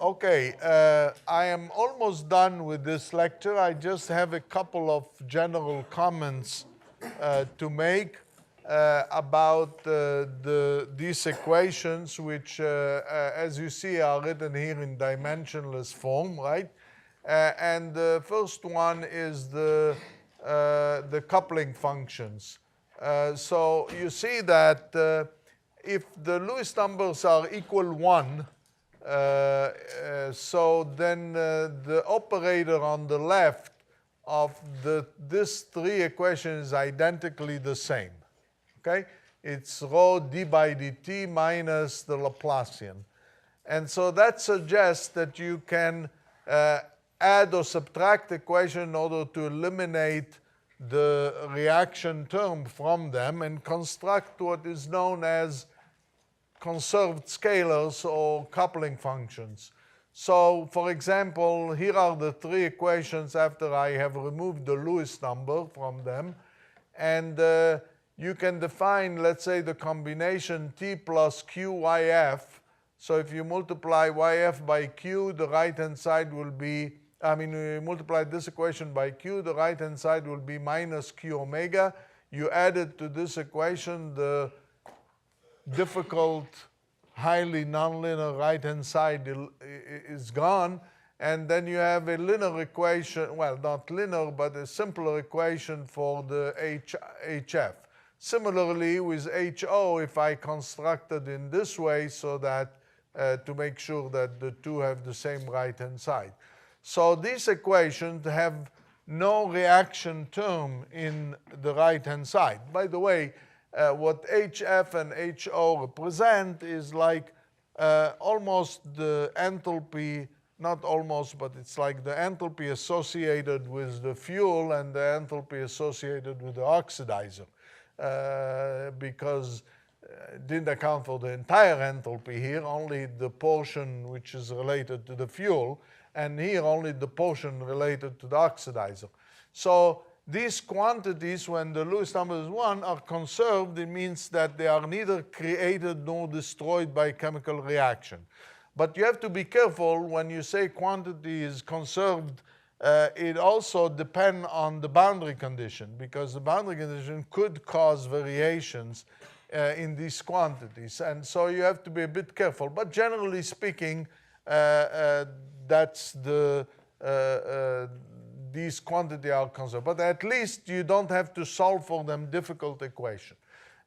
Okay, I am almost done with this lecture. I just have a couple of general comments to make about these equations, which, as you see, are written here in dimensionless form, right? And the first one is the coupling functions. So you see that if the Lewis numbers are equal 1, so then the operator on the left of this three equation is identically the same. Okay? It's rho d by dt minus the Laplacian. And so that suggests that you can add or subtract equation in order to eliminate the reaction term from them and construct what is known as conserved scalars or coupling functions. So, for example, here are the three equations after I have removed the Lewis number from them. And you can define, let's say, the combination t plus qyf. So if you multiply yf by q, the right-hand side will be, you multiply this equation by q, the right-hand side will be minus q omega. You add it to this equation, the difficult, highly nonlinear right-hand side is gone, and then you have a linear equation, well, not linear, but a simpler equation for the HF. Similarly, with HO, if I constructed in this way so that to make sure that the two have the same right-hand side. So these equations have no reaction term in the right-hand side. By the way, what HF and HO represent is like almost the enthalpy, not almost, but it's like the enthalpy associated with the fuel and the enthalpy associated with the oxidizer, because it didn't account for the entire enthalpy here, only the portion which is related to the fuel, and here only the portion related to the oxidizer. So these quantities, when the Lewis number is 1, are conserved. It means that they are neither created nor destroyed by chemical reaction. But you have to be careful when you say quantity is conserved. It also depends on the boundary condition, because the boundary condition could cause variations in these quantities. And so you have to be a bit careful. But generally speaking, that's these quantities are conserved. But at least you don't have to solve for them difficult equation.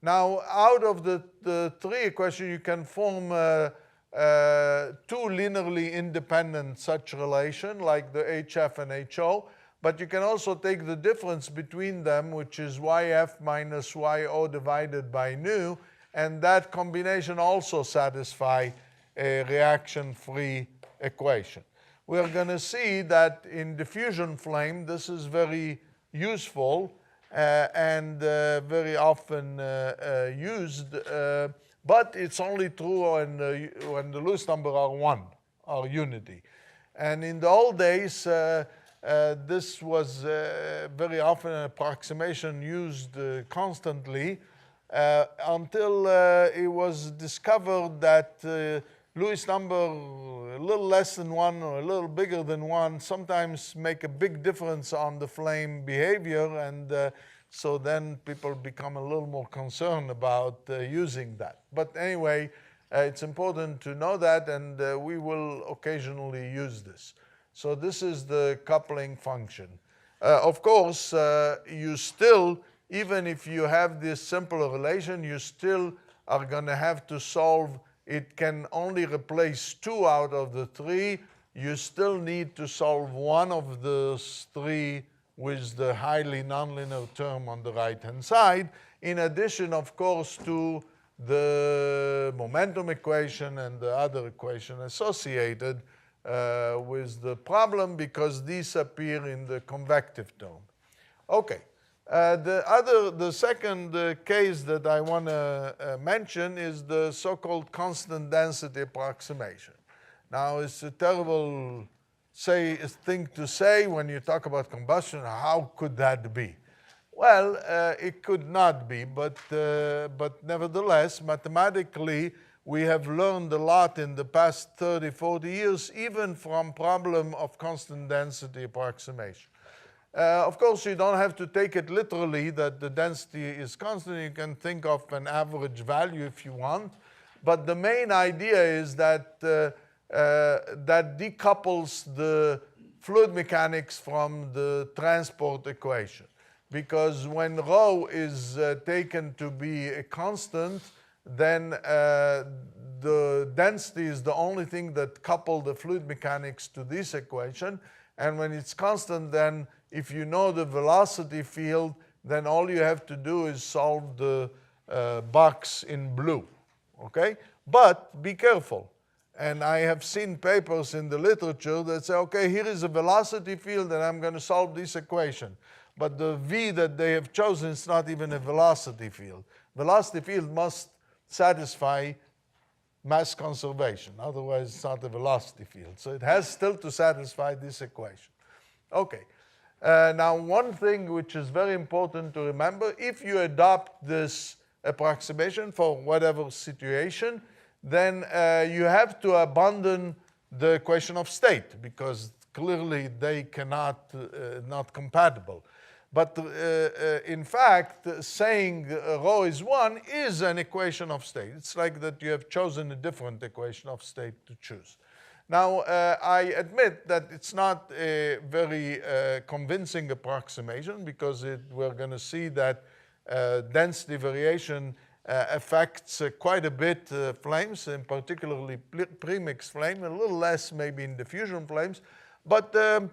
Now, out of the three equations, you can form two linearly independent such relation, like the HF and HO. But you can also take the difference between them, which is YF minus YO divided by nu, and that combination also satisfies a reaction-free equation. We're going to see that in diffusion flame, this is very useful and very often used, but it's only true when the Lewis number are 1, or unity. And in the old days, this was very often an approximation used constantly until it was discovered that Lewis number a little less than 1 or a little bigger than 1 sometimes make a big difference on the flame behavior, and so then people become a little more concerned about using that. But anyway, it's important to know that, and we will occasionally use this. So this is the coupling function. Of course, you still, even if you have this simpler relation, you still are going to have to solve. It can only replace 2 out of the 3. You still need to solve one of those 3 with the highly nonlinear term on the right-hand side, in addition, of course, to the momentum equation and the other equation associated with the problem, because these appear in the convective term. Okay. The second case that I want to mention is the so-called constant density approximation. Now, it's a terrible thing to say when you talk about combustion. How could that be? Well, it could not be, but nevertheless, mathematically, we have learned a lot in the past 30, 40 years, even from problem of constant density approximation. Of course, you don't have to take it literally that the density is constant. You can think of an average value if you want. But the main idea is that that decouples the fluid mechanics from the transport equation. Because when rho is taken to be a constant, then the density is the only thing that coupled the fluid mechanics to this equation. And when it's constant, then if you know the velocity field, then all you have to do is solve the box in blue, okay? But be careful. And I have seen papers in the literature that say, okay, here is a velocity field and I'm going to solve this equation. But the V that they have chosen is not even a velocity field. Velocity field must satisfy mass conservation. Otherwise, it's not a velocity field. So it has still to satisfy this equation. Okay. Now, one thing which is very important to remember, if you adopt this approximation for whatever situation, then you have to abandon the equation of state, because clearly they cannot, not compatible. But in fact, saying rho is 1 is an equation of state. It's like that you have chosen a different equation of state to choose. Now, I admit that it's not a very convincing approximation, because we're going to see that density variation affects quite a bit flames, and particularly premixed flame, a little less maybe in diffusion flames. But the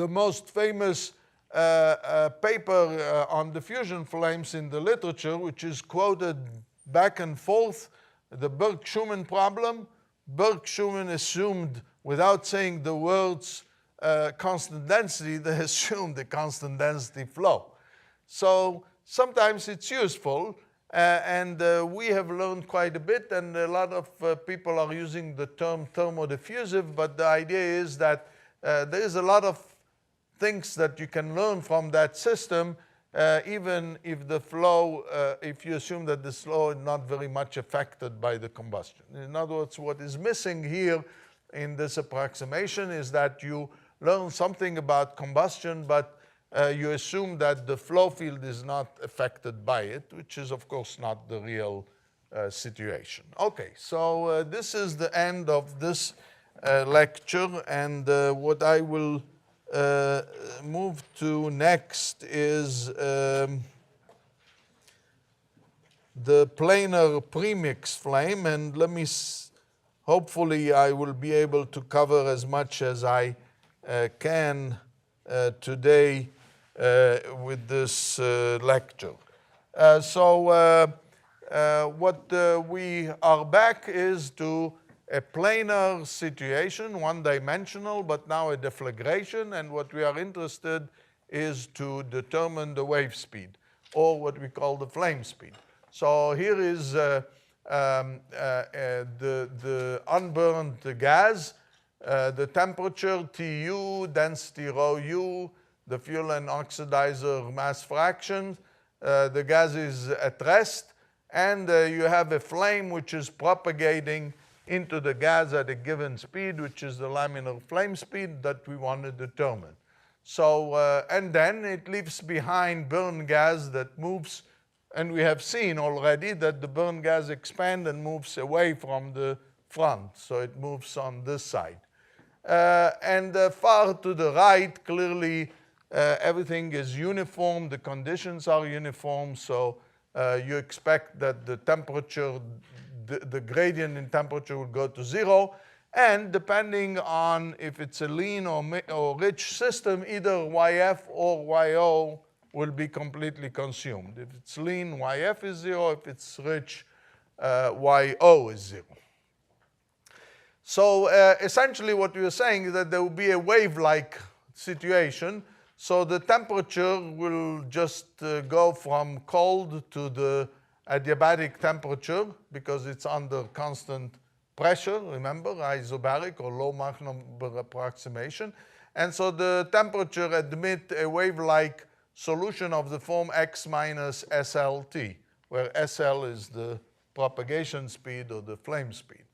most famous paper on diffusion flames in the literature, which is quoted back and forth, the Berg-Schumann problem. Berg-Schumann assumed, without saying the words constant density, they assumed a constant density flow. So sometimes it's useful, and we have learned quite a bit, and a lot of people are using the term thermodiffusive, but the idea is that there is a lot of things that you can learn from that system, even if the flow, if you assume that the flow is not very much affected by the combustion. In other words, what is missing here in this approximation is that you learn something about combustion, but you assume that the flow field is not affected by it, which is, of course, not the real situation. Okay, so this is the end of this lecture, and what I will move to next is the planar premix flame, and let me hopefully I will be able to cover as much as I can today with this lecture. What we are back is to a planar situation, one-dimensional, but now a deflagration, and what we are interested is to determine the wave speed, or what we call the flame speed. So here is the unburned gas, the temperature Tu, density rho u, the fuel and oxidizer mass fraction, the gas is at rest, and you have a flame which is propagating into the gas at a given speed, which is the laminar flame speed that we want to determine. So, and then it leaves behind burn gas that moves, and we have seen already that the burn gas expands and moves away from the front, so it moves on this side. And far to the right, clearly everything is uniform, the conditions are uniform, so you expect that the temperature, the gradient in temperature will go to 0, and depending on if it's a lean or rich system, either YF or YO will be completely consumed. If it's lean, YF is 0. If it's rich, YO is 0. So essentially what we are saying is that there will be a wave-like situation. So the temperature will just go from cold to the adiabatic temperature, because it's under constant pressure, remember, isobaric or low Mach number approximation. And so the temperature admits a wave-like solution of the form X minus SLT, where SL is the propagation speed or the flame speed.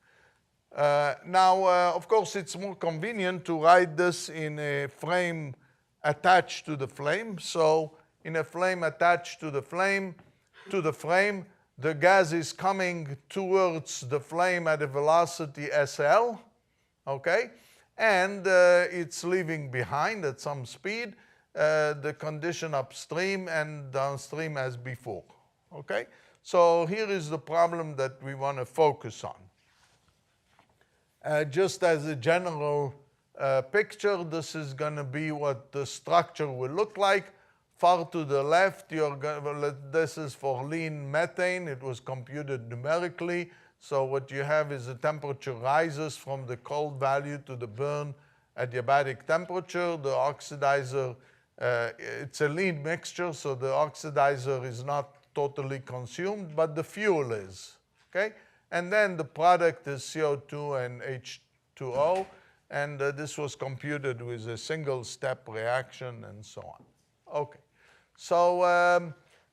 Now, of course, it's more convenient to write this in a frame attached to the flame. So in a flame attached to the frame, the gas is coming towards the flame at a velocity SL, okay? And it's leaving behind at some speed the condition upstream and downstream as before, okay? So here is the problem that we want to focus on. Just as a general picture, this is going to be what the structure will look like. Far to the left, this is for lean methane. It was computed numerically. So what you have is the temperature rises from the cold value to the burn adiabatic temperature. The oxidizer, it's a lean mixture, so the oxidizer is not totally consumed, but the fuel is, okay? And then the product is CO2 and H2O, and this was computed with a single-step reaction and so on. Okay, so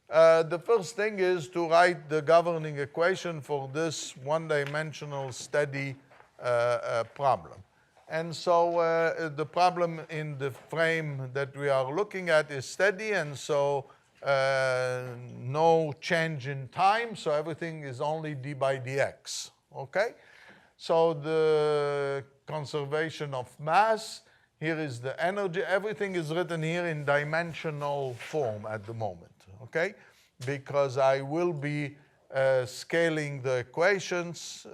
the first thing is to write the governing equation for this one-dimensional steady problem. And so the problem in the frame that we are looking at is steady, and so no change in time, so everything is only d by dx, okay? So the conservation of mass, here is the energy, everything is written here in dimensional form at the moment, okay? Because I will be scaling the equations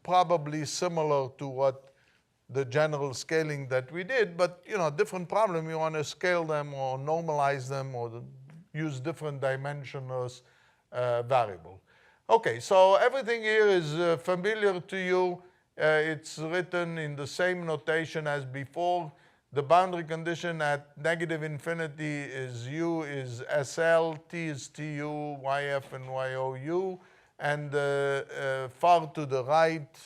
probably similar to what the general scaling that we did, but you know, different problem, you want to scale them or normalize them or use different dimensionless variable. Okay, so everything here is familiar to you. It's written in the same notation as before. The boundary condition at negative infinity is U is SL, T is TU, YF and YOU, and far to the right,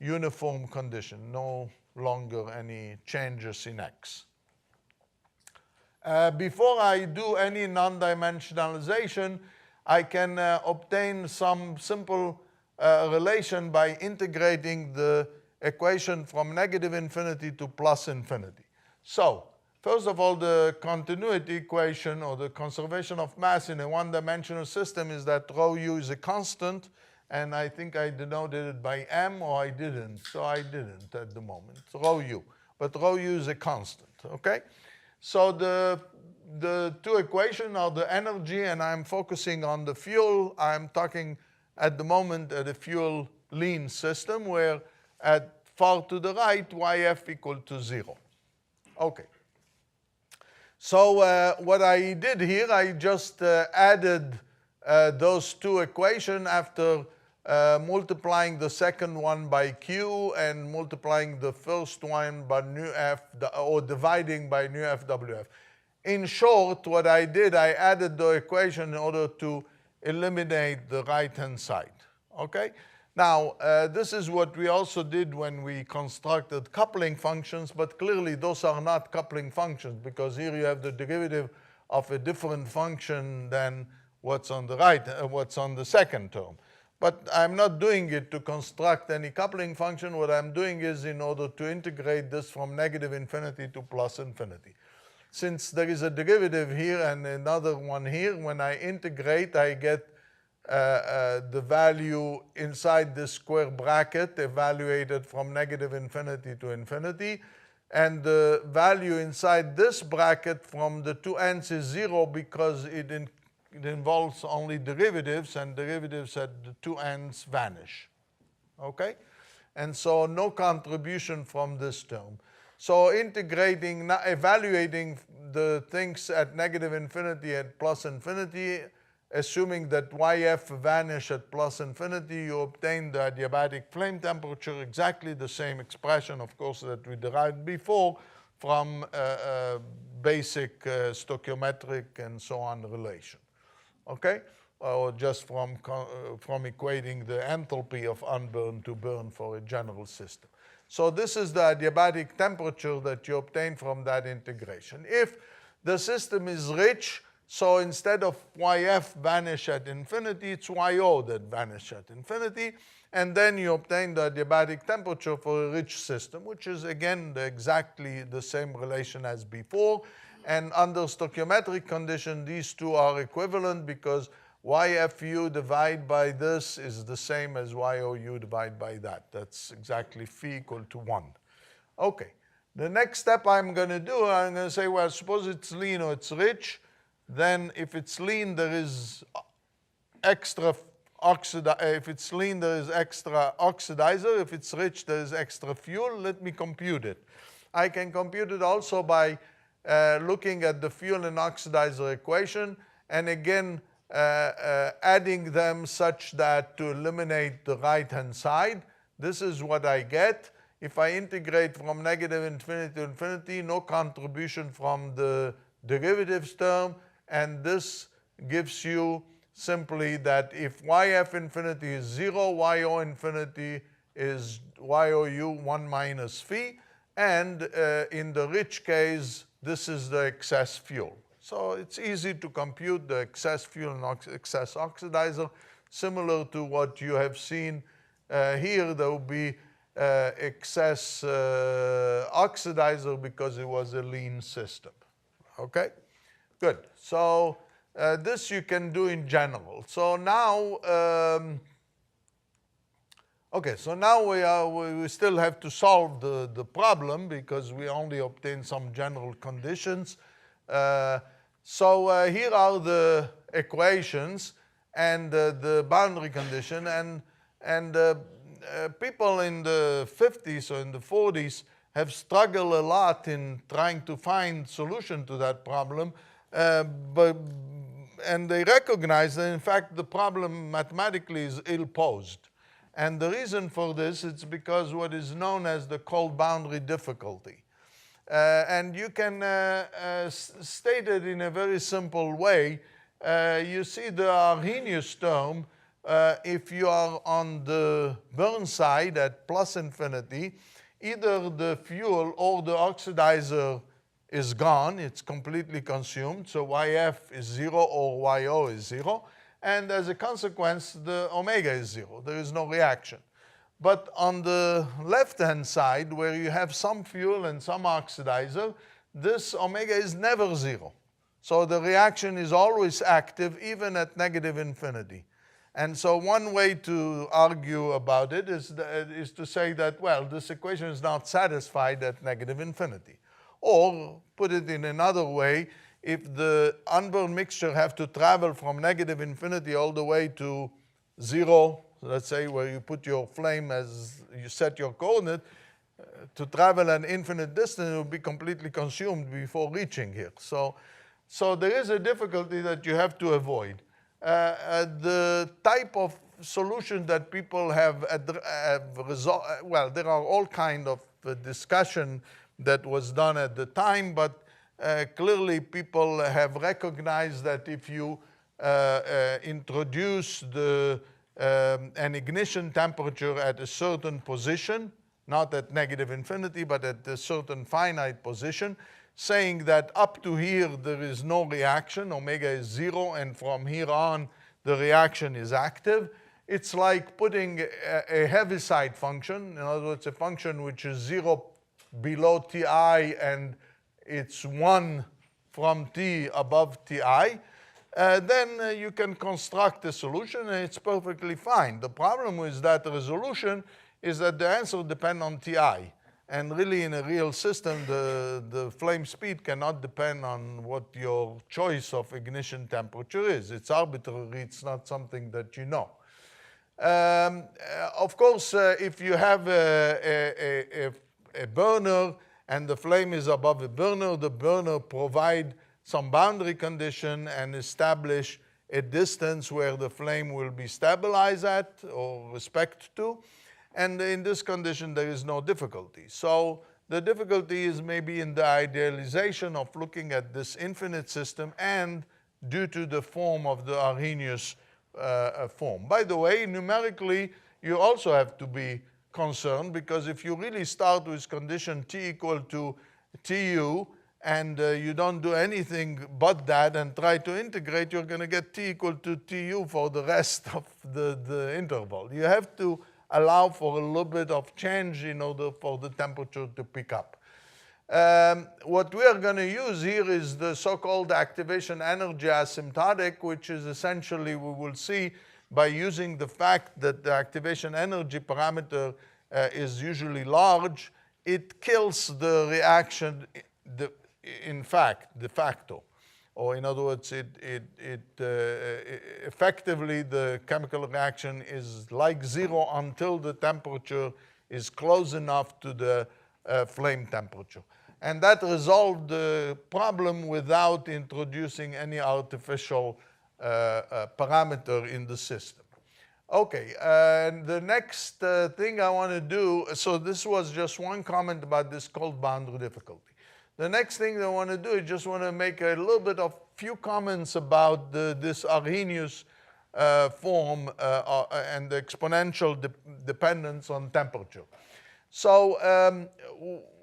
uniform condition, no longer any changes in X. Before I do any non-dimensionalization, I can obtain some simple relation by integrating the equation from negative infinity to plus infinity. So, first of all, the continuity equation or the conservation of mass in a one-dimensional system is that rho u is a constant, and I think I denoted it by m, or I didn't, so I didn't at the moment, rho u. But rho u is a constant, okay? So the two equations are the energy, and I'm focusing on the fuel. I'm talking at the moment at a fuel lean system where at far to the right, YF equal to 0. Okay. So what I did here, I just added those two equations after multiplying the second one by Q and multiplying the first one by nu F, or dividing by nu FWF. In short, what I did, I added the equation in order to eliminate the right-hand side, okay? Now, this is what we also did when we constructed coupling functions, but clearly those are not coupling functions because here you have the derivative of a different function than what's on the right, what's on the second term. But I'm not doing it to construct any coupling function. What I'm doing is in order to integrate this from negative infinity to plus infinity. Since there is a derivative here and another one here, when I integrate, I get the value inside this square bracket evaluated from negative infinity to infinity. And the value inside this bracket from the two ends is 0 because it involves only derivatives, and derivatives at the two ends vanish, okay? And so no contribution from this term. So integrating, evaluating the things at negative infinity and plus infinity, assuming that YF vanish at plus infinity, you obtain the adiabatic flame temperature, exactly the same expression, of course, that we derived before from basic stoichiometric and so on relation, okay? Or just from equating the enthalpy of unburned to burn for a general system. So this is the adiabatic temperature that you obtain from that integration. If the system is rich, So instead of YF vanish at infinity, it's YO that vanish at infinity. And then you obtain the adiabatic temperature for a rich system, which is, again, exactly the same relation as before. And under stoichiometric condition, these two are equivalent because YFU divided by this is the same as YOU divided by that. That's exactly phi equal to 1. Okay. The next step I'm going to do, I'm going to say, well, suppose it's lean or it's rich. Then if it's lean, there is extra if it's lean, there is extra oxidizer. If it's rich, there is extra fuel. Let me compute it. I can compute it also by looking at the fuel and oxidizer equation, and again, adding them such that to eliminate the right-hand side. This is what I get. If I integrate from negative infinity to infinity, no contribution from the derivatives term, and this gives you simply that if YF infinity is 0, YO infinity is YOU 1 minus phi, and in the rich case, this is the excess fuel. So it's easy to compute the excess fuel and excess oxidizer. Similar to what you have seen here, there will be excess oxidizer because it was a lean system. Okay? Good. So this you can do in general. So now, okay, so now we still have to solve the problem because we only obtain some general conditions. So here are the equations and the boundary condition, and people in the 50s or in the 40s have struggled a lot in trying to find solution to that problem, and they recognize that in fact the problem mathematically is ill-posed. And the reason for this is because what is known as the cold boundary difficulty. And you can state it in a very simple way. You see the Arrhenius term, if you are on the burn side at plus infinity, either the fuel or the oxidizer is gone, it's completely consumed, so YF is 0 or YO is 0, and as a consequence, the omega is 0. There is no reaction. But on the left-hand side, where you have some fuel and some oxidizer, this omega is never 0. So the reaction is always active, even at negative infinity. And so one way to argue about it is to say that, well, this equation is not satisfied at negative infinity. Or, put it in another way, if the unburned mixture have to travel from negative infinity all the way to 0, let's say where you put your flame as you set your coordinate, to travel an infinite distance, it will be completely consumed before reaching here. So there is a difficulty that you have to avoid. The type of solution that people have resolved, well, there are all kinds of discussion that was done at the time, but clearly people have recognized that if you introduce an ignition temperature at a certain position, not at negative infinity, but at a certain finite position, saying that up to here there is no reaction, omega is 0, and from here on the reaction is active. It's like putting a Heaviside function, in other words, a function which is 0 below Ti and it's 1 from T above Ti. Then you can construct a solution and it's perfectly fine. The problem with that resolution is that the answer depends on Ti. And really in a real system, the flame speed cannot depend on what your choice of ignition temperature is. It's arbitrary, it's not something that you know. Of course, if you have a burner and the flame is above the burner provide some boundary condition and establish a distance where the flame will be stabilized at or respect to. And in this condition, there is no difficulty. So the difficulty is maybe in the idealization of looking at this infinite system and due to the form of the Arrhenius form. By the way, numerically, you also have to be concerned because if you really start with condition T equal to TU and you don't do anything but that and try to integrate, you're going to get t equal to tu for the rest of the interval. You have to allow for a little bit of change in order for the temperature to pick up. What we are going to use here is the so-called activation energy asymptotic, which is essentially, we will see, by using the fact that the activation energy parameter is usually large, it kills the reaction, in fact, de facto. Or in other words, effectively the chemical reaction is like zero until the temperature is close enough to the flame temperature. And that resolved the problem without introducing any artificial parameter in the system. Okay, and the next thing I want to do, so this was just one comment about this cold boundary difficulty. The next thing I want to do is just want to make a little bit of few comments about this Arrhenius form and the exponential dependence on temperature. So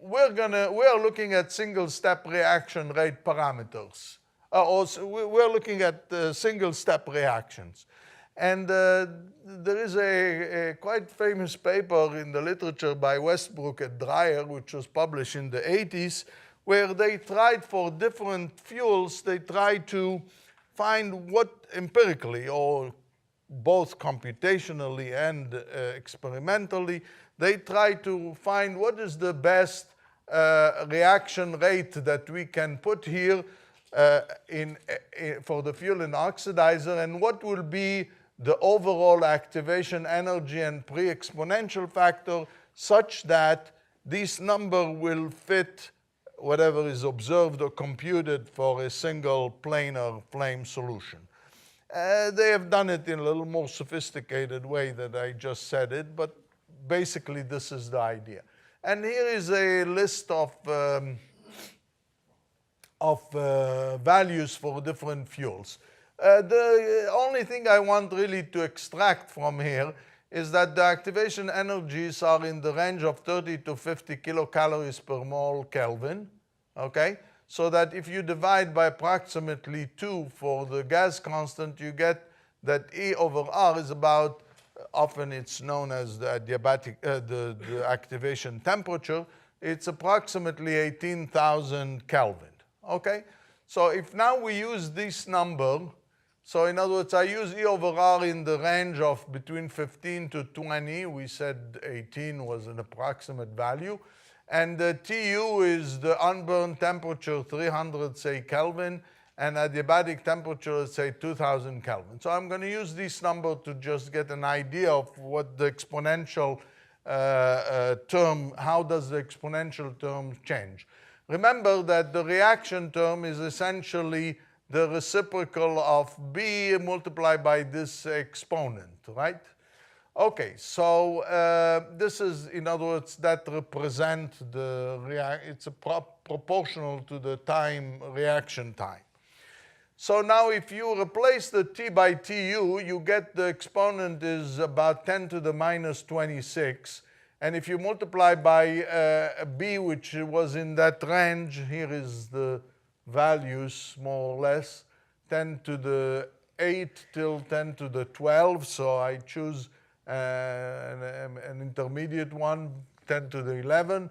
we're looking at single-step reaction rate parameters. We're looking at single-step reactions. And there is a quite famous paper in the literature by Westbrook and Dreyer, which was published in the 80s, where they tried for different fuels, they tried to find what empirically, or both computationally and experimentally, they tried to find what is the best reaction rate that we can put here for the fuel and oxidizer, and what will be the overall activation energy and pre-exponential factor such that this number will fit whatever is observed or computed for a single planar flame solution. They have done it in a little more sophisticated way than I just said it, but basically this is the idea. And here is a list of values for different fuels. The only thing I want really to extract from here is that the activation energies are in the range of 30 to 50 kilocalories per mole Kelvin, okay? So that if you divide by approximately 2 for the gas constant, you get that E over R is about, often it's known as the adiabatic, the activation temperature, it's approximately 18,000 Kelvin, okay? So if now we use this number, so in other words, I use E over R in the range of between 15 to 20. We said 18 was an approximate value. And the TU is the unburned temperature, 300, say, Kelvin, and adiabatic temperature, let's say, 2000 Kelvin. So I'm going to use this number to just get an idea of what the exponential term, how does the exponential term change. Remember that the reaction term is essentially the reciprocal of B multiplied by this exponent, right? Okay, so this is, in other words, that represent it's proportional to the time, reaction time. So now if you replace the T by TU, you get the exponent is about 10 to the minus 26. And if you multiply by B, which was in that range, here is the values, more or less, 10 to the 8 till 10 to the 12. So I choose an intermediate one, 10 to the 11.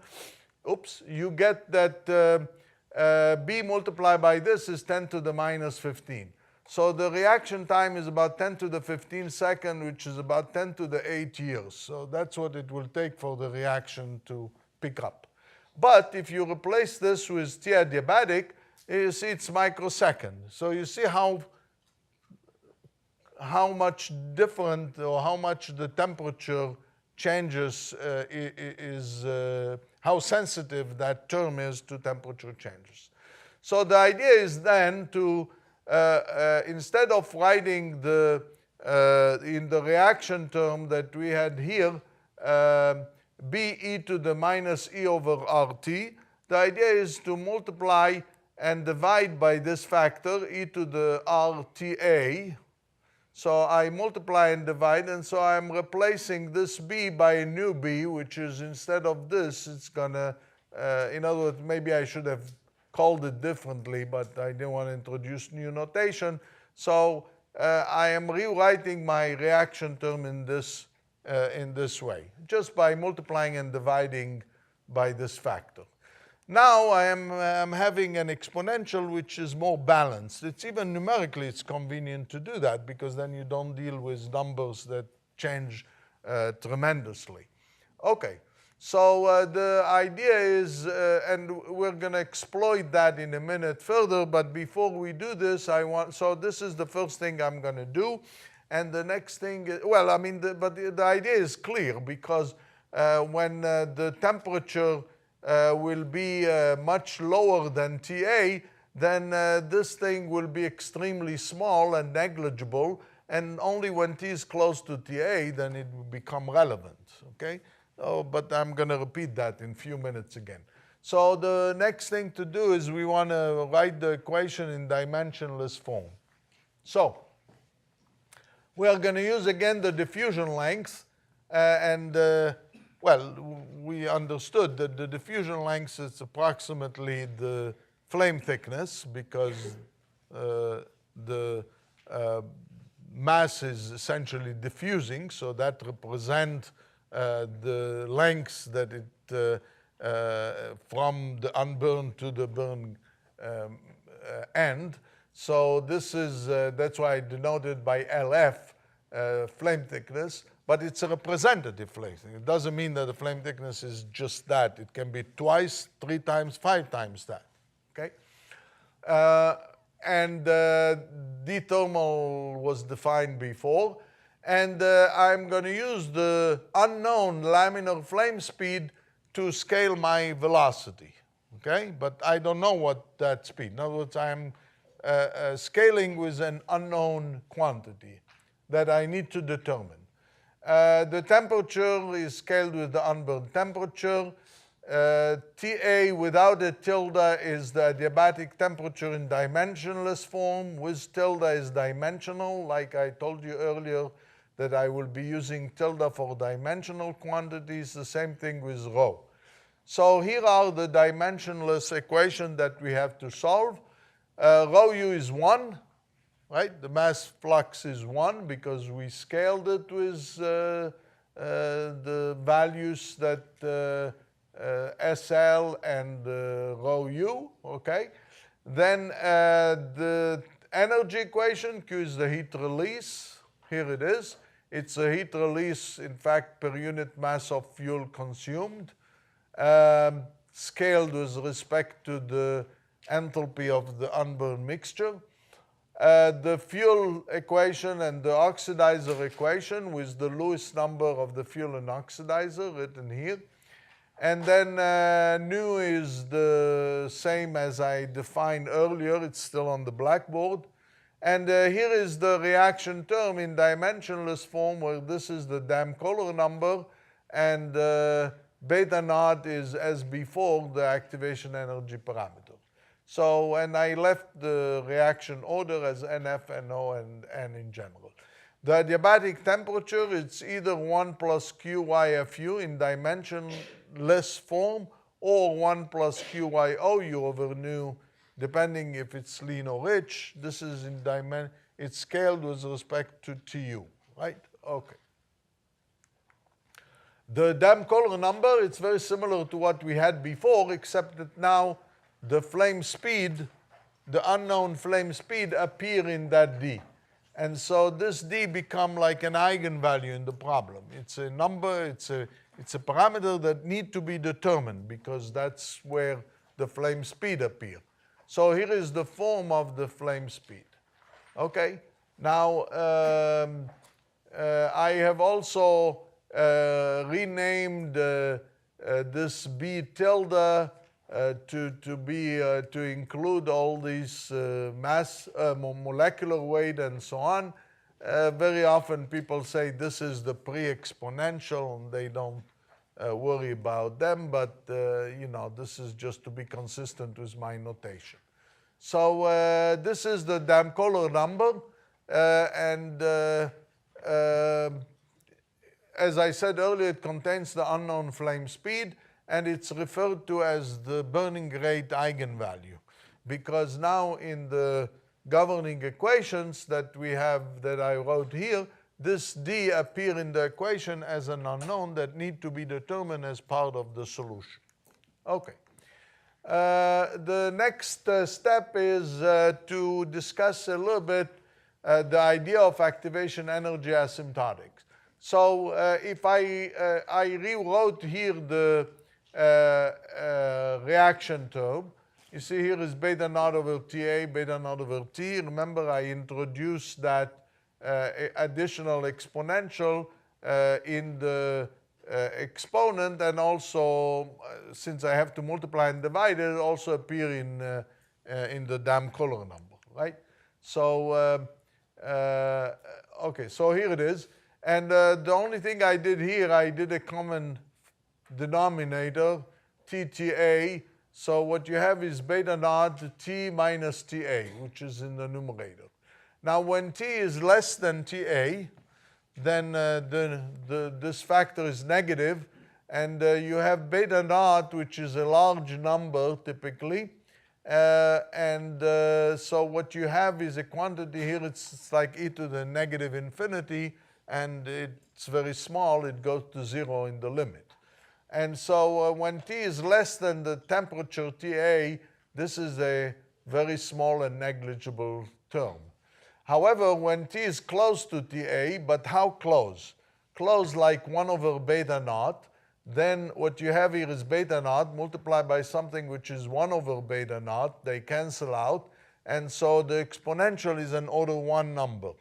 Oops, you get that B multiplied by this is 10 to the minus 15. So the reaction time is about 10 to the 15 second, which is about 10 to the 8 years. So that's what it will take for the reaction to pick up. But if you replace this with T adiabatic, you see it's microsecond. So you see how much different, or how much the temperature changes how sensitive that term is to temperature changes. So the idea is then to, instead of writing in the reaction term that we had here, B e to the minus E over RT, the idea is to multiply and divide by this factor, e to the RTA. So I multiply and divide, and so I'm replacing this B by a new B, which is, instead of this, it's gonna, in other words, maybe I should have called it differently, but I didn't want to introduce new notation. So I am rewriting my reaction term in this way, just by multiplying and dividing by this factor. Now I'm having an exponential which is more balanced. It's even numerically, it's convenient to do that because then you don't deal with numbers that change tremendously. Okay, so the idea is, and we're going to exploit that in a minute further, but before we do this, so this is the first thing I'm going to do. And the next thing, well, I mean, but the idea is clear because when the temperature will be much lower than TA, then this thing will be extremely small and negligible, and only when T is close to TA, then it will become relevant, okay? Oh, but I'm going to repeat that in a few minutes again. So the next thing to do is we want to write the equation in dimensionless form. So we are going to use again the diffusion length, well, we understood that the diffusion length is approximately the flame thickness because the mass is essentially diffusing, so that represents the lengths that it from the unburned to the burned end. So this is that's why I denoted by LF flame thickness. But it's a representative flame thickness. It doesn't mean that the flame thickness is just that. It can be twice, 3 times, 5 times that, okay? D thermal was defined before. And I'm going to use the unknown laminar flame speed to scale my velocity, okay? But I don't know what that speed. In other words, I'm scaling with an unknown quantity that I need to determine. The temperature is scaled with the unburned temperature. TA without a tilde is the adiabatic temperature in dimensionless form. With tilde is dimensional. Like I told you earlier that I will be using tilde for dimensional quantities. The same thing with rho. So here are the dimensionless equations that we have to solve. Rho u is 1. Right? The mass flux is 1 because we scaled it with the values that SL and rho u, okay? Then the energy equation, Q is the heat release. Here it is. It's a heat release, in fact, per unit mass of fuel consumed, scaled with respect to the enthalpy of the unburned mixture. The fuel equation and the oxidizer equation with the Lewis number of the fuel and oxidizer written here. And then nu is the same as I defined earlier. It's still on the blackboard. And here is the reaction term in dimensionless form where this is the Dam-Kohler number and beta naught is, as before, the activation energy parameter. So, and I left the reaction order as NF, NO, and N in general. The adiabatic temperature, it's either 1 plus QYFU in dimensionless form or 1 plus QYOU over nu, depending if it's lean or rich. This is in it's scaled with respect to TU, right? Okay. The Dam-Kohler number, it's very similar to what we had before, except that now the flame speed, the unknown flame speed appear in that D. And so this D become like an eigenvalue in the problem. It's a number, it's a parameter that need to be determined because that's where the flame speed appear. So here is the form of the flame speed. Okay, now I have also renamed this B tilde to include all these mass, molecular weight, and so on. Very often people say this is the pre-exponential, and they don't worry about them. But you know, this is just to be consistent with my notation. So this is the Dam-Kohler number, and as I said earlier, it contains the unknown flame speed. and it's referred to as the burning rate eigenvalue. Because now in the governing equations that we have, that I wrote here, this d appear in the equation as an unknown that need to be determined as part of the solution. Okay. The next step is to discuss a little bit the idea of activation energy asymptotics. So if I rewrote here the reaction term, you see here is beta naught over TA, beta naught over T. Remember, I introduced that additional exponential in the exponent, and also, since I have to multiply and divide it, also appear in the damn color number, right? So, okay, so here it is. And the only thing I did here, I did a common denominator, TTA. So what you have is beta naught T minus TA, which is in the numerator. Now, when T is less than TA, then this factor is negative, and you have beta naught, which is a large number typically. So what you have is a quantity here, it's like e to the negative infinity, and it's very small, it goes to 0 in the limit. And so when T is less than the temperature TA, this is a very small and negligible term. However, when T is close to TA, but how close? Close like 1 over beta naught, then what you have here is beta naught multiplied by something which is 1 over beta naught. They cancel out, and so the exponential is an order 1 number.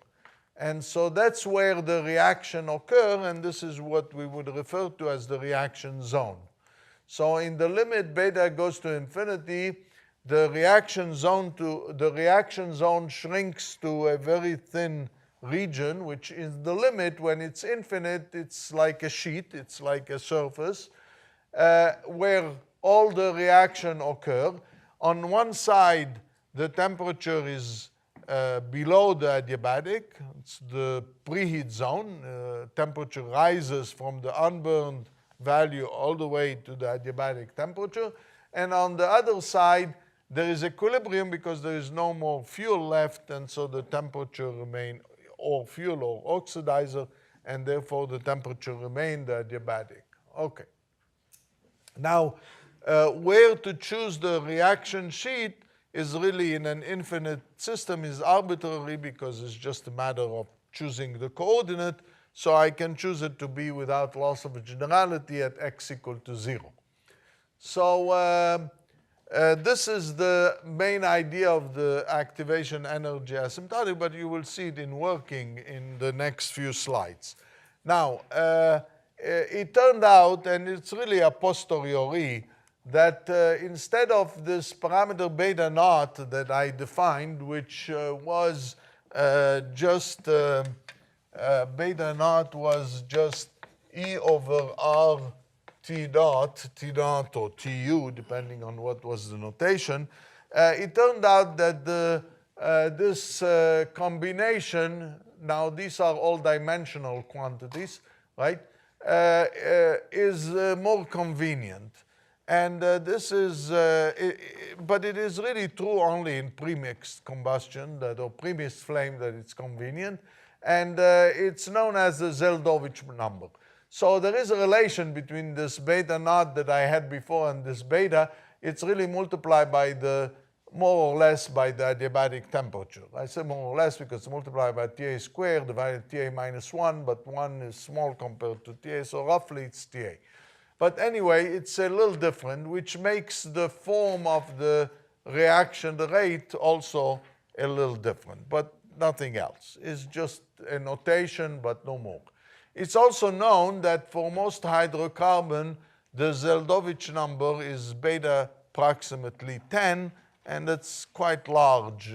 And so that's where the reaction occurs, and this is what we would refer to as the reaction zone. So in the limit beta goes to infinity, the reaction zone shrinks to a very thin region, which is the limit. When it's infinite, it's like a sheet, it's like a surface, where all the reaction occur. On one side, the temperature is below the adiabatic. It's the preheat zone. Temperature rises from the unburned value all the way to the adiabatic temperature. And on the other side, there is equilibrium because there is no more fuel left, and so the temperature remains, or fuel or oxidizer, and therefore the temperature remains the adiabatic. Okay. Now, where to choose the reaction sheet is really, in an infinite system, is arbitrary because it's just a matter of choosing the coordinate. So I can choose it to be without loss of generality at x equal to 0. So this is the main idea of the activation energy asymptotic, but you will see it in working in the next few slides. Now, it turned out, and it's really a posteriori, that instead of this parameter beta naught that I defined, which was just beta naught was just E over R T dot or TU, depending on what was the notation, it turned out that this combination, now these are all dimensional quantities, right, is more convenient. And this is, but it is really true only in premixed combustion, or premixed flame, that it's convenient. And it's known as the Zeldovich number. So there is a relation between this beta naught that I had before and this beta. It's really multiplied by the, more or less, by the adiabatic temperature. I say more or less because it's multiplied by TA squared divided TA minus 1, but 1 is small compared to TA, so roughly it's TA. But anyway, it's a little different, which makes the form of the reaction, the rate, also a little different, but nothing else. It's just a notation, but no more. It's also known that for most hydrocarbon, the Zeldovich number is beta approximately 10, and it's quite large,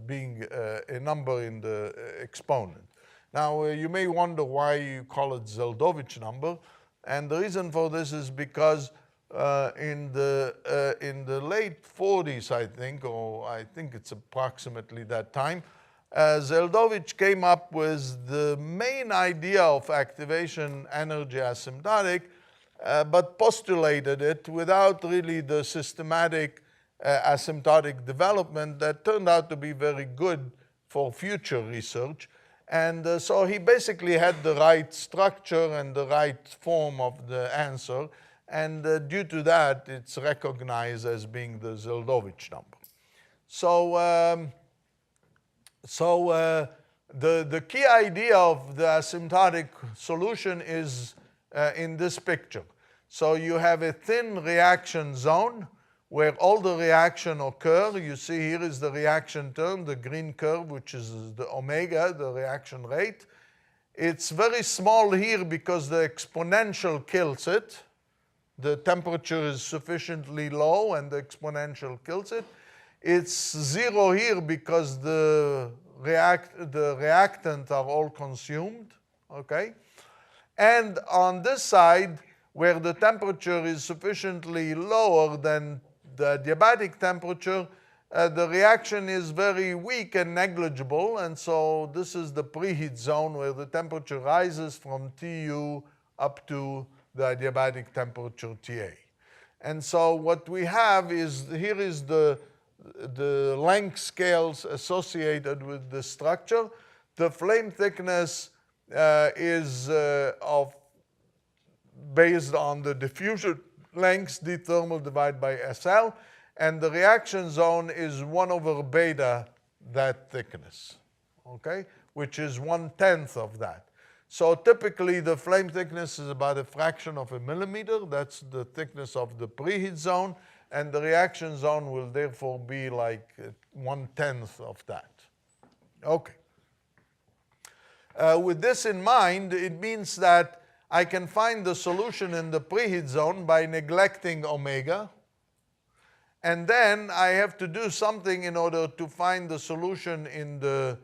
being a number in the exponent. Now, you may wonder why you call it Zeldovich number. And the reason for this is because in the late 40s, I think, or I think it's approximately that time, Zeldovich came up with the main idea of activation energy asymptotic, but postulated it without really the systematic asymptotic development that turned out to be very good for future research. And so he basically had the right structure and the right form of the answer, and due to that, it's recognized as being the Zeldovich number. So, the key idea of the asymptotic solution is in this picture. So you have a thin reaction zone where all the reaction occur. You see here is the reaction term, the green curve, which is the omega, the reaction rate. It's very small here because the exponential kills it. The temperature is sufficiently low and the exponential kills it. It's zero here because the reactant are all consumed, okay? And on this side, where the temperature is sufficiently lower than the adiabatic temperature, the reaction is very weak and negligible, and so this is the preheat zone where the temperature rises from Tu up to the adiabatic temperature Ta. And so what we have is, here is the length scales associated with the structure. The flame thickness is based on the diffusion length d thermal divided by SL, and the reaction zone is 1 over beta that thickness, okay, which is 1/10 of that. So typically the flame thickness is about a fraction of a millimeter. That's the thickness of the preheat zone, and the reaction zone will therefore be like 1/10 of that. Okay. With this in mind, it means that I can find the solution in the preheat zone by neglecting omega, and then I have to do something in order to find the solution in the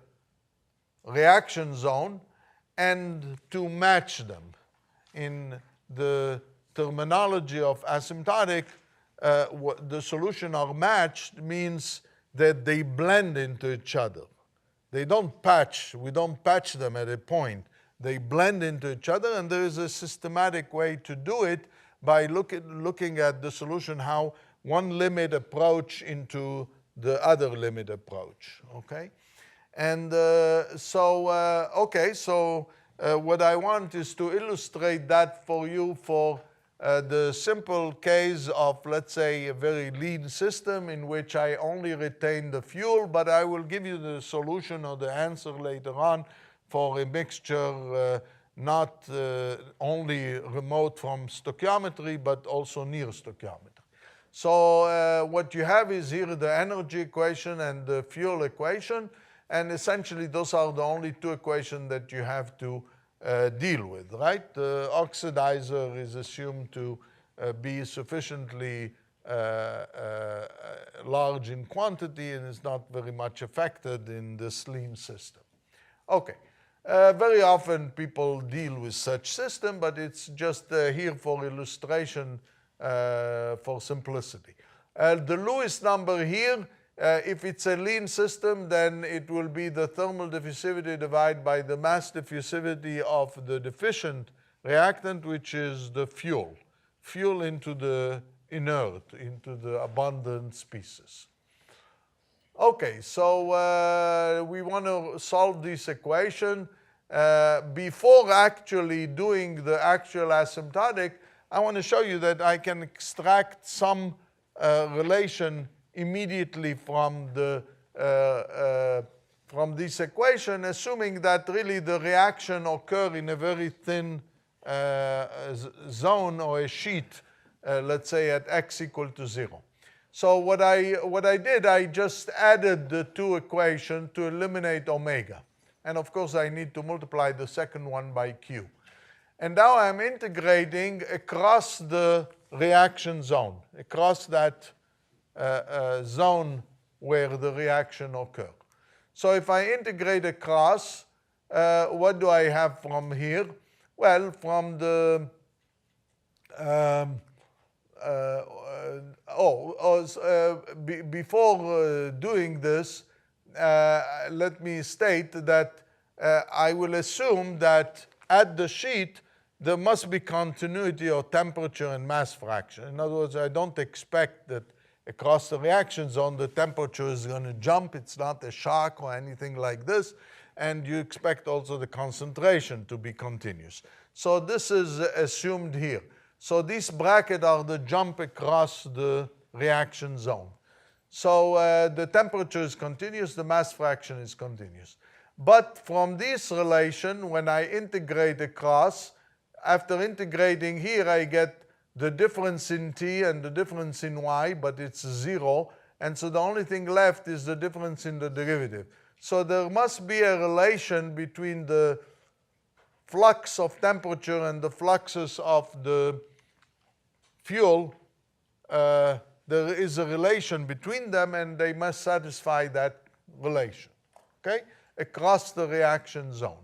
reaction zone and to match them. In the terminology of asymptotic, the solution are matched means that they blend into each other. They don't patch, we don't patch them at a point. They blend into each other, and there is a systematic way to do it by looking at the solution, how one limit approach into the other limit approach, okay? And what I want is to illustrate that for you for the simple case of, let's say, a very lean system in which I only retain the fuel, but I will give you the solution or the answer later on for a mixture not only remote from stoichiometry, but also near stoichiometry. So what you have is here the energy equation and the fuel equation, and essentially those are the only two equations that you have to deal with, right? The oxidizer is assumed to be sufficiently large in quantity and is not very much affected in this lean system. Okay. Very often people deal with such system, but it's just here for illustration for simplicity. The Lewis number here, if it's a lean system, then it will be the thermal diffusivity divided by the mass diffusivity of the deficient reactant, which is the fuel. Fuel into the inert, into the abundant species. Okay, so we want to solve this equation. Before actually doing the actual asymptotic, I want to show you that I can extract some relation immediately from this equation, assuming that really the reaction occur in a very thin zone or a sheet, let's say at x equal to 0. So what I did, I just added the two equations to eliminate omega. And of course, I need to multiply the second one by Q. And now I'm integrating across the reaction zone, across that zone where the reaction occurs. So if I integrate across, what do I have from here? Well, from the before doing this, let me state that I will assume that at the sheet there must be continuity of temperature and mass fraction. In other words, I don't expect that across the reaction zone the temperature is going to jump. It's not a shock or anything like this. And you expect also the concentration to be continuous. So this is assumed here. So these brackets are the jump across the reaction zone. So the temperature is continuous, the mass fraction is continuous. But from this relation, when I integrate across, after integrating here, I get the difference in t and the difference in y, but it's 0. And so the only thing left is the difference in the derivative. So there must be a relation between the flux of temperature and the fluxes of the fuel. There is a relation between them, and they must satisfy that relation, okay, across the reaction zone.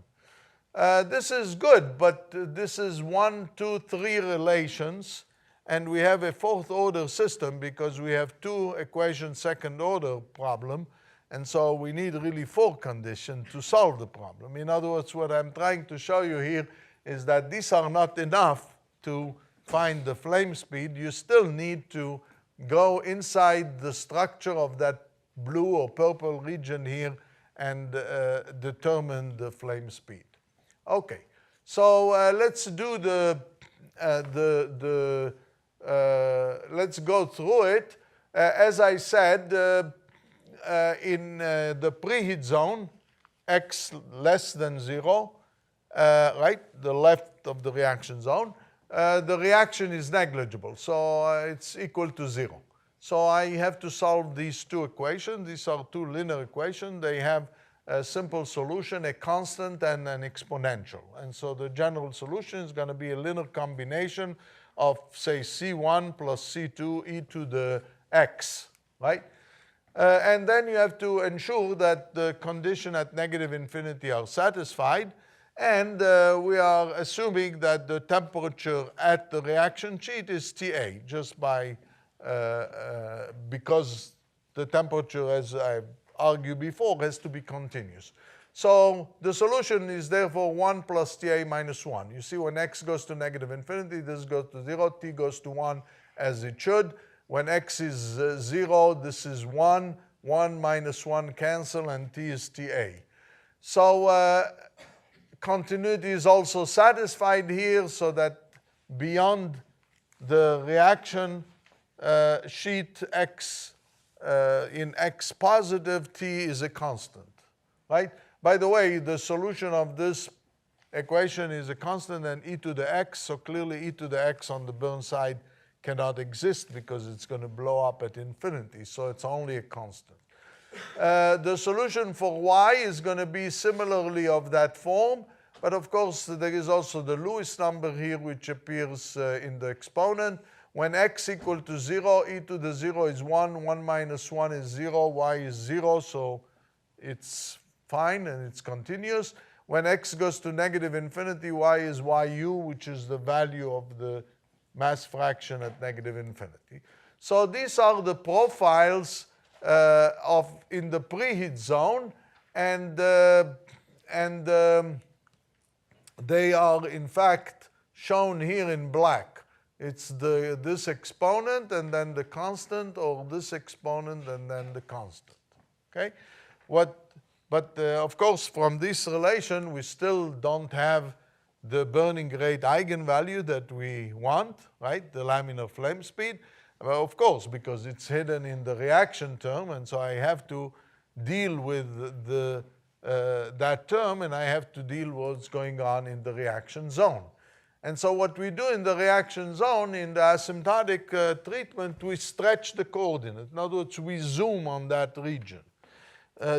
This is good, but this is 1, 2, 3 relations, and we have a fourth order system because we have 2 equation second order problem, and so we need really 4 conditions to solve the problem. In other words, what I'm trying to show you here is that these are not enough to find the flame speed. You still need to go inside the structure of that blue or purple region here and determine the flame speed. Okay, so let's do let's go through it. As I said, in the preheat zone, x less than 0, right, the left of the reaction zone, the reaction is negligible, so it's equal to 0. So I have to solve these 2 equations. These are 2 linear equations. They have a simple solution, a constant and an exponential. And so the general solution is going to be a linear combination of, say, C1 plus C2 e to the x, right? And then you have to ensure that the condition at negative infinity are satisfied. And we are assuming that the temperature at the reaction sheet is TA, just by, because the temperature, as I argued before, has to be continuous. So the solution is therefore 1 plus TA minus 1. You see, when x goes to negative infinity, this goes to 0, t goes to 1 as it should. When x is 0, this is 1. 1 minus 1 cancel, and t is TA. So continuity is also satisfied here, so that beyond the reaction sheet x, in x positive, t is a constant, right? By the way, the solution of this equation is a constant and e to the x, so clearly e to the x on the Burn side cannot exist because it's going to blow up at infinity, so it's only a constant. The solution for y is going to be similarly of that form, but of course there is also the Lewis number here, which appears in the exponent. When x equal to 0, e to the 0 is 1, 1 minus 1 is 0, y is 0, so it's fine and it's continuous. When x goes to negative infinity, y is yu, which is the value of the mass fraction at negative infinity. So these are the profiles in the preheat zone, and they are in fact shown here in black. It's this exponent and then the constant, or this exponent and then the constant. Okay? But of course, from this relation, we still don't have the burning rate eigenvalue that we want, right? The laminar flame speed. Well, of course, because it's hidden in the reaction term, and so I have to deal with that term, and I have to deal with what's going on in the reaction zone. And so what we do in the reaction zone, in the asymptotic treatment, we stretch the coordinate. In other words, we zoom on that region.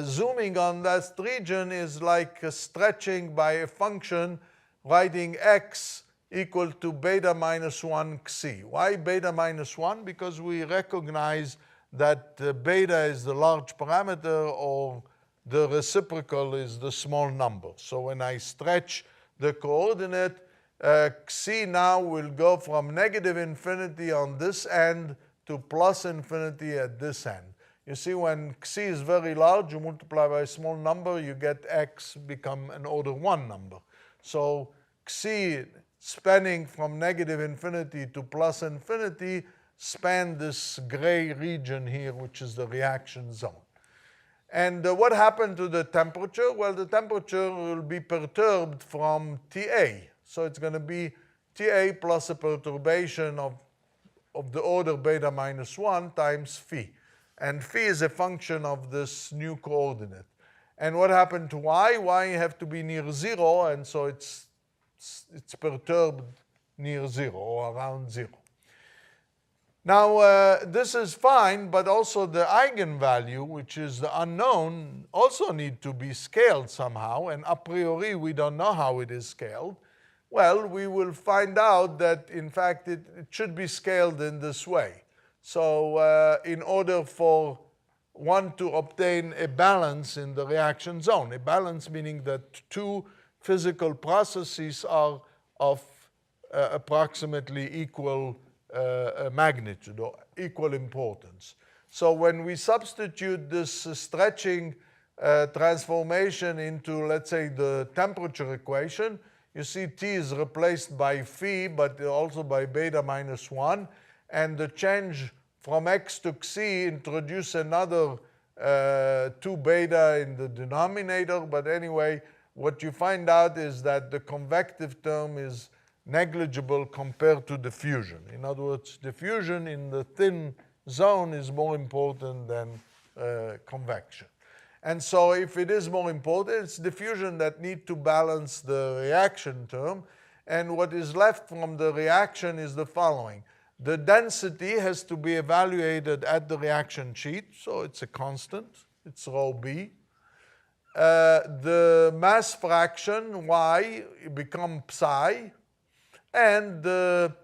Zooming on that region is like stretching by a function, writing x equal to beta minus 1 xi. Why beta minus 1? Because we recognize that beta is the large parameter, or the reciprocal is the small number. So when I stretch the coordinate, xi now will go from negative infinity on this end to plus infinity at this end. You see, when xi is very large, you multiply by a small number, you get x become an order 1 number. So xi spanning from negative infinity to plus infinity span this gray region here, which is the reaction zone. And what happened to the temperature? Well, the temperature will be perturbed from TA. So it's going to be TA plus a perturbation of the order beta minus 1 times phi. And phi is a function of this new coordinate. And what happened to y? Y have to be near 0, and so it's perturbed near 0 or around 0. Now, this is fine, but also the eigenvalue, which is the unknown, also need to be scaled somehow, and a priori we don't know how it is scaled. Well, we will find out that, in fact, it should be scaled in this way. So in order for one to obtain a balance in the reaction zone, a balance meaning that two physical processes are of approximately equal magnitude or equal importance. So when we substitute this stretching transformation into, let's say, the temperature equation, you see T is replaced by phi, but also by beta minus 1. And the change from x to xi introduce another 2 beta in the denominator. But anyway, what you find out is that the convective term is negligible compared to diffusion. In other words, diffusion in the thin zone is more important than convection. And so if it is more important, it's diffusion that need to balance the reaction term. And what is left from the reaction is the following. The density has to be evaluated at the reaction sheet, so it's a constant. It's rho b. The mass fraction, y, become psi. And the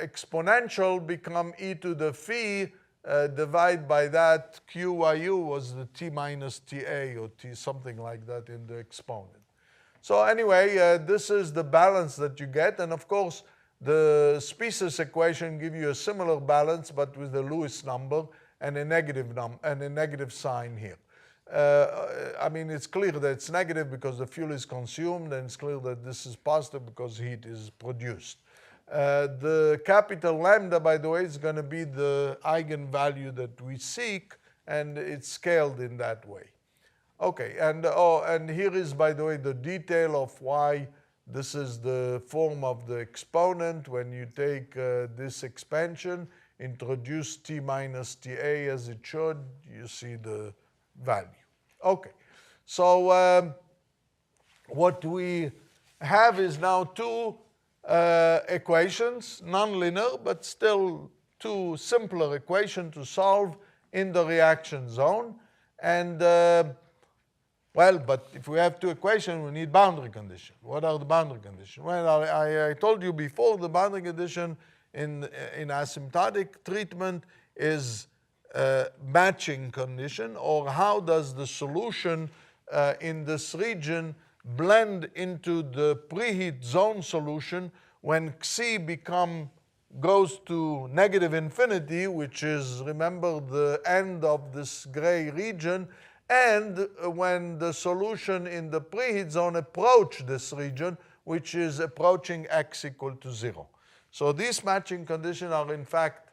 exponential become e to the phi, divide by that qyu was the t minus ta or t something like that in the exponent. So anyway, this is the balance that you get, and of course the species equation give you a similar balance but with the Lewis number and a negative sign here. I mean, it's clear that it's negative because the fuel is consumed, and it's clear that this is positive because heat is produced. The capital lambda, by the way, is going to be the eigenvalue that we seek, and it's scaled in that way. Okay, and here is, by the way, the detail of why this is the form of the exponent. When you take this expansion, introduce t minus ta as it should, you see the value. Okay, so what we have is now two equations, nonlinear, but still two simpler equations to solve in the reaction zone. And well, but if we have two equations, we need boundary conditions. What are the boundary conditions? Well, I told you before, the boundary condition in asymptotic treatment is matching condition, or how does the solution in this region blend into the preheat zone solution when xi goes to negative infinity, which is, remember, the end of this gray region, and when the solution in the preheat zone approach this region, which is approaching x equal to 0. So these matching conditions are in fact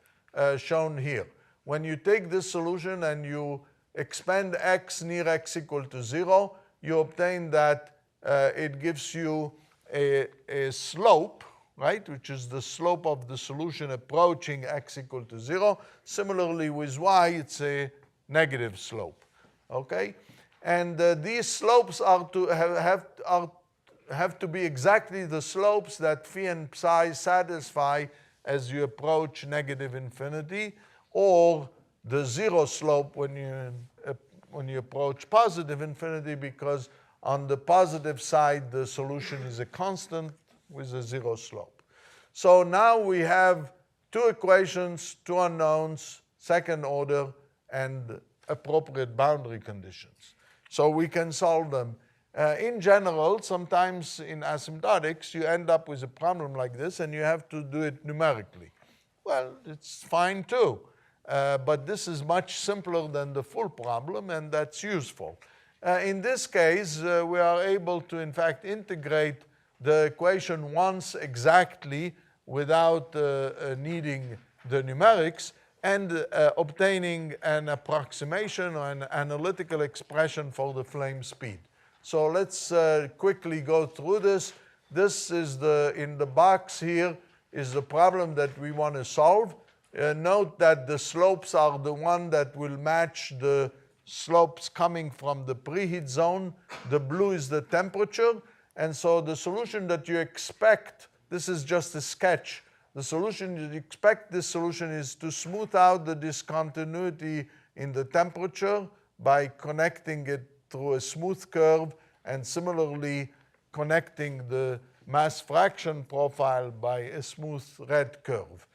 shown here. When you take this solution and you expand x near x equal to 0, you obtain that it gives you a slope, right, which is the slope of the solution approaching x equal to 0. Similarly with y, it's a negative slope, okay? And these slopes are to have to be exactly the slopes that phi and psi satisfy as you approach negative infinity, or the 0 slope when you approach positive infinity, because on the positive side the solution is a constant with a 0 slope. So now we have two equations, two unknowns, second order, and appropriate boundary conditions. So we can solve them. In general, sometimes in asymptotics you end up with a problem like this and you have to do it numerically. Well, it's fine too. But this is much simpler than the full problem, and that's useful. In this case, we are able to, in fact, integrate the equation once exactly without needing the numerics, and obtaining an approximation or an analytical expression for the flame speed. So let's quickly go through this. This is in the box here is the problem that we want to solve. Note that the slopes are the one that will match the slopes coming from the preheat zone. The blue is the temperature. And so the solution that you expect, this is just a sketch. The solution you expect, this solution is to smooth out the discontinuity in the temperature by connecting it through a smooth curve, and similarly connecting the mass fraction profile by a smooth red curve.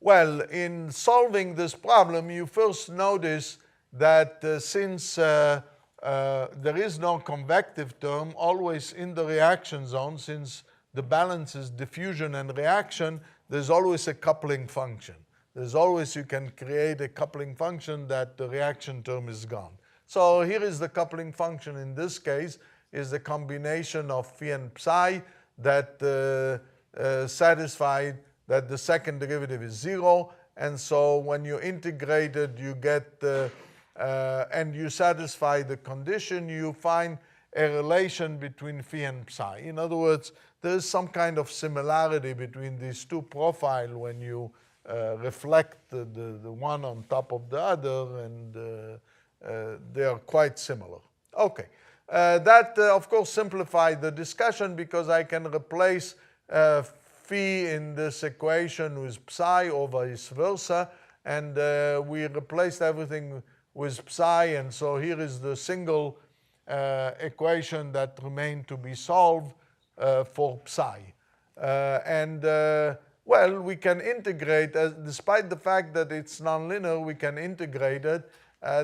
Well, in solving this problem, you first notice that since there is no convective term always in the reaction zone, since the balance is diffusion and reaction, there's always a coupling function. There's always, you can create a coupling function that the reaction term is gone. So here is the coupling function in this case, is the combination of phi and psi that satisfied that the second derivative is 0. And so when you integrate it, you get, and you satisfy the condition, you find a relation between phi and psi. In other words, there is some kind of similarity between these two profiles when you reflect the one on top of the other, and they are quite similar. Okay, that of course simplified the discussion because I can replace phi in this equation with psi or vice versa, and we replaced everything with psi, and so here is the single equation that remained to be solved for psi. Well, we can integrate, despite the fact that it's nonlinear, we can integrate it.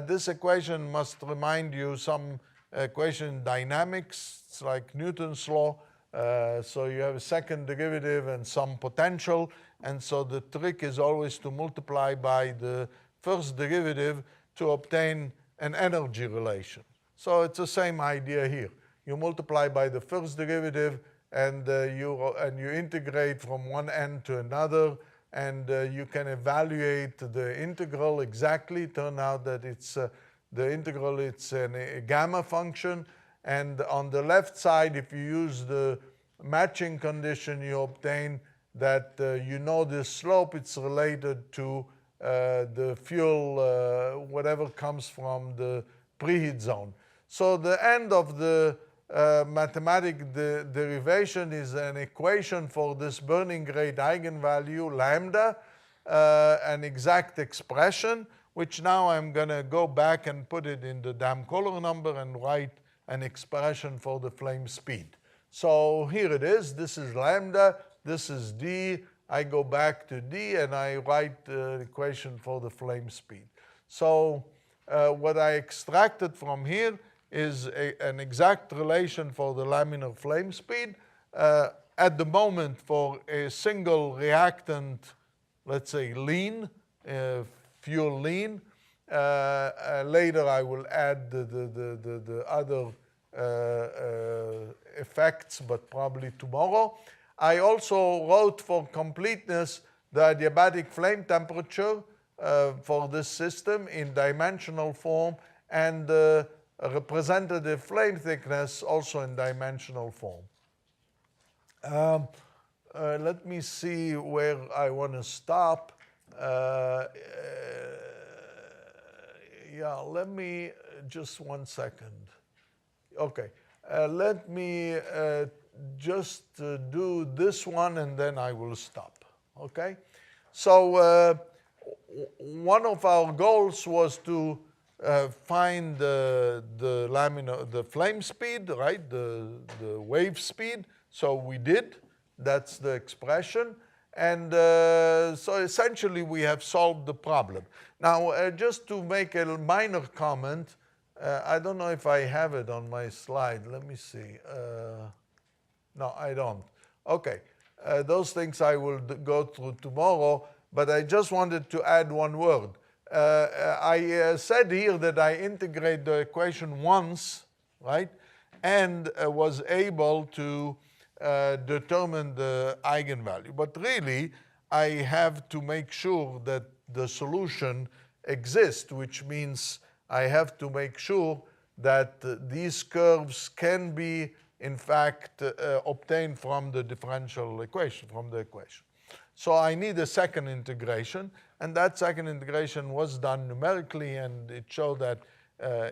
This equation must remind you some equation in dynamics. It's like Newton's law. So you have a second derivative and some potential. And so the trick is always to multiply by the first derivative to obtain an energy relation. So it's the same idea here. You multiply by the first derivative, and you integrate from one end to another, and you can evaluate the integral exactly. Turn out that it's the integral, it's a gamma function, and on the left side, if you use the matching condition, you obtain that you know this slope, it's related to the fuel, whatever comes from the preheat zone. So the end of the mathematical derivation is an equation for this burning rate eigenvalue, lambda, an exact expression, which now I'm going to go back and put it in the Dam-Kohler number and write an expression for the flame speed. So here it is. This is lambda. This is d. I go back to d, and I write the equation for the flame speed. So what I extracted from here is an exact relation for the laminar flame speed. At the moment, for a single reactant, let's say lean, fuel lean. Later I will add the other effects, but probably tomorrow. I also wrote for completeness the adiabatic flame temperature for this system in dimensional form, and the representative flame thickness also in dimensional form. Let me see where I want to stop. Yeah, let me, just 1 second. Okay, let me just do this one, and then I will stop, okay? So one of our goals was to find the flame speed, right? The wave speed. So we did. That's the expression. And so essentially we have solved the problem. Now, just to make a minor comment, I don't know if I have it on my slide. Let me see. No, I don't. Okay. Those things I will go through tomorrow, but I just wanted to add one word. I said here that I integrate the equation once, right? and was able to determine the eigenvalue. But really, I have to make sure that the solution exists, which means I have to make sure that these curves can be, in fact, obtained from the differential equation, from the equation. So I need a second integration, and that second integration was done numerically, and it showed that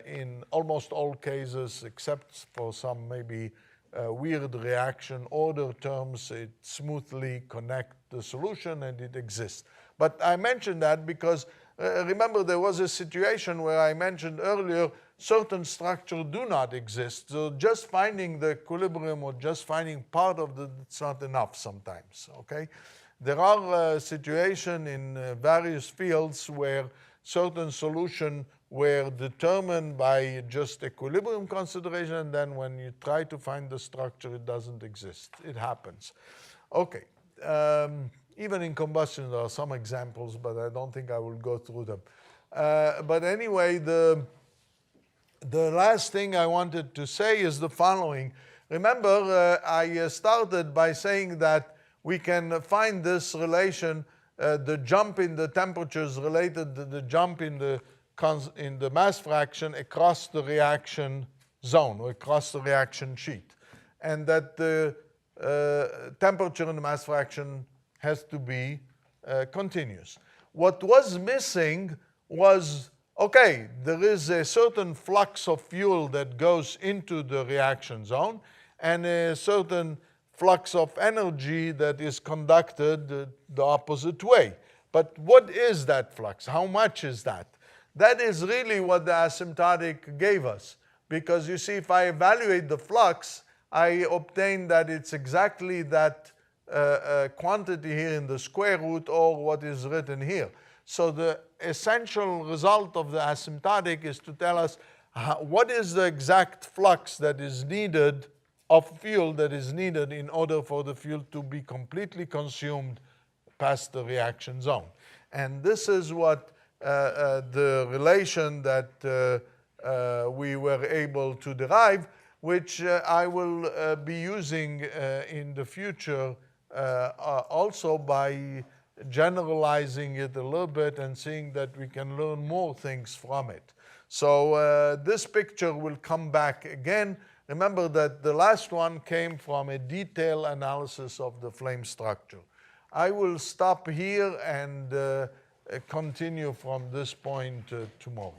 in almost all cases, except for some maybe weird reaction order terms, it smoothly connects the solution and it exists. But I mentioned that because remember there was a situation where I mentioned earlier certain structures do not exist. So just finding the equilibrium or just finding part of it's not enough sometimes, okay? There are situations in various fields where certain solutions were determined by just equilibrium consideration, and then when you try to find the structure, it doesn't exist. It happens. Okay. Even in combustion, there are some examples, but I don't think I will go through them. But anyway, the last thing I wanted to say is the following. Remember, I started by saying that we can find this relation, the jump in the temperatures related to the jump in the mass fraction across the reaction zone or across the reaction sheet. And that the temperature in the mass fraction has to be continuous. What was missing was, okay, there is a certain flux of fuel that goes into the reaction zone and a certain flux of energy that is conducted the opposite way. But what is that flux? How much is that? That is really what the asymptotic gave us. Because you see, if I evaluate the flux, I obtain that it's exactly that quantity here in the square root or what is written here. So the essential result of the asymptotic is to tell us what is the exact flux that is needed of fuel that is needed in order for the fuel to be completely consumed past the reaction zone. And this is what the relation that we were able to derive, which I will be using in the future also by generalizing it a little bit and seeing that we can learn more things from it. So this picture will come back again. Remember that the last one came from a detailed analysis of the flame structure. I will stop here and continue from this point tomorrow.